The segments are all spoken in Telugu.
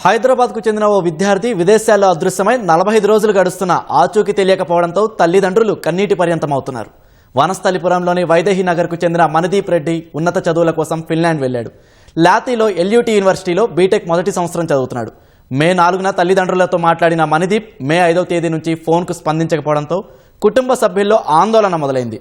హైదరాబాద్కు చెందిన ఓ విద్యార్థి విదేశాల్లో అదృశ్యమై 45 రోజులు గడుస్తున్న ఆచూకీ తెలియకపోవడంతో తల్లిదండ్రులు కన్నీటి పర్యంతమవుతున్నారు. వనస్థలిపురంలోని వైదేహి నగర్కు చెందిన మనదీప్ రెడ్డి ఉన్నత చదువుల కోసం ఫిన్లాండ్ వెళ్లాడు. లాతీలో ఎల్యూటీ యూనివర్సిటీలో బీటెక్ మొదటి సంవత్సరం చదువుతున్నాడు. మే 4న తల్లిదండ్రులతో మాట్లాడిన మనదీప్ మే 5వ తేదీ నుంచి ఫోన్కు స్పందించకపోవడంతో కుటుంబ సభ్యుల్లో ఆందోళన మొదలైంది.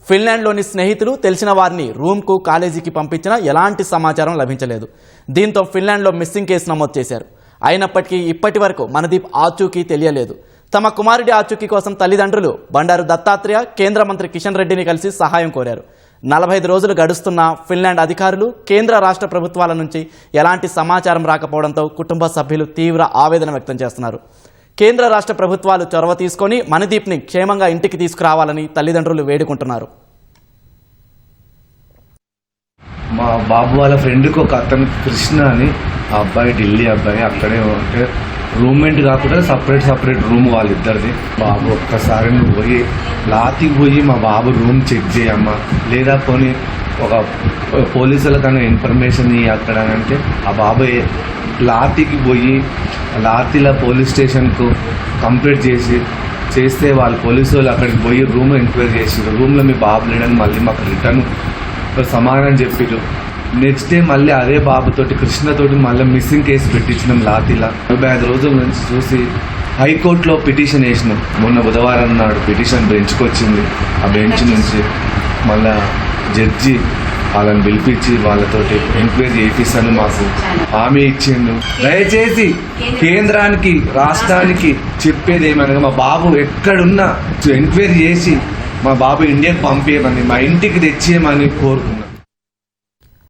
ఫిన్లాండ్లోని స్నేహితులు తెలిసిన వారిని రూమ్కు కాలేజీకి పంపించినా ఎలాంటి సమాచారం లభించలేదు. దీంతో ఫిన్లాండ్లో మిస్సింగ్ కేసు నమోదు చేశారు. అయినప్పటికీ ఇప్పటి వరకు మనదీప్ ఆచూకీ తెలియలేదు. తమ కుమారుడి ఆచూకీ కోసం తల్లిదండ్రులు బండారు దత్తాత్రేయ, కేంద్ర మంత్రి కిషన్ రెడ్డిని కలిసి సహాయం కోరారు. 45 రోజులు గడుస్తున్న ఫిన్లాండ్ అధికారులు, కేంద్ర రాష్ట్ర ప్రభుత్వాల నుంచి ఎలాంటి సమాచారం రాకపోవడంతో కుటుంబ సభ్యులు తీవ్ర ఆవేదన వ్యక్తం చేస్తున్నారు. కేంద్ర రాష్ట్ర ప్రభుత్వాలు చొరవ తీసుకొని మనదీప్ని క్షేమంగా ఇంటికి తీసుకురావాలని తల్లిదండ్రులు వేడుకుంటున్నారు. మా బాబు వాళ్ళ ఫ్రెండ్కి ఒక అతను కృష్ణ అని ఆ అబ్బాయి, ఢిల్లీ అబ్బాయి, అక్కడే అంటే రూమ్మేట్ కాకుండా సపరేట్ రూమ్ వాళ్ళిద్దరిది. బాబు ఒక్కసారి నువ్వు పోయి లాతికి పోయి మా బాబు రూమ్ చెక్ చేయమ్మా, లేదా పోనీ ఒక పోలీసులకన్నా ఇన్ఫర్మేషన్ ఇవ్వ అక్కడ అంటే ఆ బాబు లాతికి పోయి లాతిలో పోలీస్ స్టేషన్కు కంప్లైంట్ చేస్తే వాళ్ళు పోలీసు వాళ్ళు అక్కడికి పోయి రూమ్ ఎంక్వైరీ చేసారు. రూమ్లో మీ బాబు లేడని మళ్ళీ మాకు రిటర్న్ సమాధానం చెప్పారు. నెక్స్ట్ డే మళ్ళీ అదే బాబుతోటి కృష్ణతోటి మళ్ళీ మిస్సింగ్ కేసు పెట్టించినాం లాతిలా. 45 రోజుల నుంచి చూసి హైకోర్టులో పిటిషన్ వేసినాం. మొన్న బుధవారం నాడు పిటిషన్ బెంచ్కి వచ్చింది. ఆ బెంచ్ నుంచి మళ్ళా జడ్జి వాళ్ళని పిలిపించి వాళ్ళతోటి ఎంక్వైరీ చేయిస్తాను మాకు హామీ ఇచ్చిండు. దయచేసి కేంద్రానికి, రాష్ట్రానికి చెప్పేది ఏమనగా మా బాబు ఎక్కడున్నా ఎంక్వైరీ చేసి మా బాబు ఇండియాకి పంపేయమని, మా ఇంటికి తెచ్చేయమని కోరుకున్నాం.